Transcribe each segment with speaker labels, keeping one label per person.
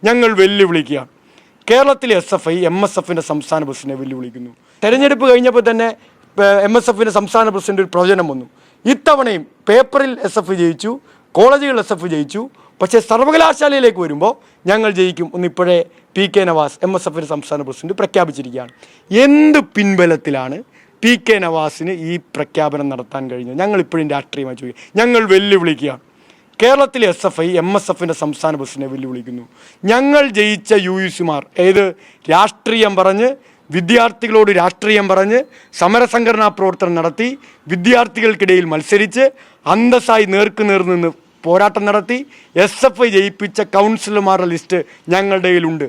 Speaker 1: ഞങ്ങൾ വെല്ലുവിളിക്കുകയാണ്. കേരളത്തിലെ SFI MSFിൻ്റെ സംസ്ഥാന പ്രസിഡന്റിനെ വെല്ലുവിളിക്കുന്നു. തെരഞ്ഞെടുപ്പ് കഴിഞ്ഞപ്പോൾ തന്നെ MSFിൻ്റെ സംസ്ഥാന പ്രസിഡന്റ് ഒരു പ്രവചനം വന്നു. ഇത്തവണയും പേപ്പറിൽ SFI ജയിച്ചു, കോളേജുകളിൽ SFI ജയിച്ചു, പക്ഷേ സർവകലാശാലയിലേക്ക് വരുമ്പോൾ ഞങ്ങൾ ജയിക്കും എന്ന് ഇപ്പോഴേ PK നവാസ് MSFിൻ്റെ സംസ്ഥാന പ്രസിഡന്റ് പ്രഖ്യാപിച്ചിരിക്കുകയാണ്. എന്ത് പിൻബലത്തിലാണ് PK നവാസിന് ഈ പ്രഖ്യാപനം നടത്താൻ കഴിഞ്ഞത്? ഞങ്ങൾ ഇപ്പോഴും രാഷ്ട്രീയമായി ചോദിക്കുക. ഞങ്ങൾ വെല്ലുവിളിക്കുകയാണ്. കേരളത്തിലെ SFI MSFിൻ്റെ സംസ്ഥാന പ്രസിഡന്റിനെ വെല്ലുവിളിക്കുന്നു. ഞങ്ങൾ ജയിച്ച UUCമാർ രാഷ്ട്രീയം പറഞ്ഞ്, വിദ്യാർത്ഥികളോട് രാഷ്ട്രീയം പറഞ്ഞ്, സമരസംഘടനാ പ്രവർത്തനം നടത്തി, വിദ്യാർത്ഥികൾക്കിടയിൽ മത്സരിച്ച്, അന്തസ്സായി നേർക്കുനേർ നിന്ന് പോരാട്ടം നടത്തി SFI ജയിപ്പിച്ച കൗൺസിലർമാരുടെ ലിസ്റ്റ് ഞങ്ങളുടെ കയ്യിലുണ്ട്.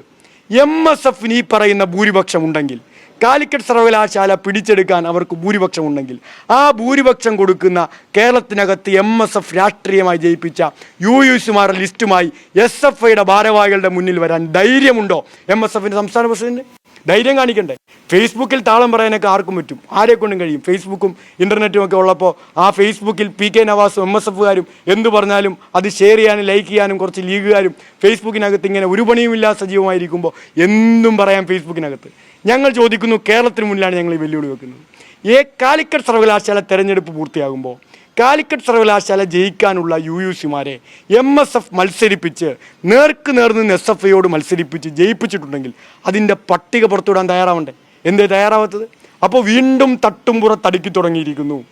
Speaker 1: MSFിന് ഈ പറയുന്ന ഭൂരിപക്ഷം ഉണ്ടെങ്കിൽ, കാലിക്കറ്റ് സർവകലാശാല പിടിച്ചെടുക്കാൻ അവർക്ക് ഭൂരിപക്ഷം ഉണ്ടെങ്കിൽ, ആ ഭൂരിപക്ഷം കൊടുക്കുന്ന കേരളത്തിനകത്ത് MSF രാഷ്ട്രീയമായി ജയിപ്പിച്ച UUCമാരുടെ ലിസ്റ്റുമായി SFIയുടെ ഭാരവാഹികളുടെ മുന്നിൽ വരാൻ ധൈര്യമുണ്ടോ MSFിൻ്റെ സംസ്ഥാന പ്രസിഡന്റ്? ധൈര്യം കാണിക്കണ്ടേ? ഫേസ്ബുക്കിൽ താളം പറയാനൊക്കെ ആർക്കും പറ്റും, ആരെക്കൊണ്ടും കഴിയും. ഫേസ്ബുക്കും ഇൻ്റർനെറ്റും ഒക്കെ ഉള്ളപ്പോൾ ആ ഫേസ്ബുക്കിൽ PK നവാസും MSFുകാരും എന്തു പറഞ്ഞാലും അത് ഷെയർ ചെയ്യാനും ലൈക്ക് ചെയ്യാനും കുറച്ച് ലീഗുകാരും ഫേസ്ബുക്കിനകത്ത് ഇങ്ങനെ ഒരു പണിയുമില്ലാതെ സജീവമായിരിക്കുമ്പോൾ എന്തും പറയാം ഫേസ്ബുക്കിനകത്ത്. ഞങ്ങൾ ചോദിക്കുന്നു, കേരളത്തിന് മുന്നിലാണ് ഞങ്ങൾ ഈ വെല്ലുവിളി വെക്കുന്നത്. കാലിക്കറ്റ് സർവകലാശാല തെരഞ്ഞെടുപ്പ് പൂർത്തിയാകുമ്പോൾ കാലിക്കറ്റ് സർവകലാശാല ജയിക്കാനുള്ള UUCമാരെ MSF മത്സരിപ്പിച്ച് നേർക്ക് നിന്ന് SFIയോട് മത്സരിപ്പിച്ച് ജയിപ്പിച്ചിട്ടുണ്ടെങ്കിൽ അതിൻ്റെ പട്ടിക പുറത്തുവിടാൻ തയ്യാറാവണ്ടേ? എന്തേ തയ്യാറാവാത്തത്? അപ്പോൾ വീണ്ടും തട്ടുംപുറത്തടുക്കി തുടങ്ങിയിരിക്കുന്നു.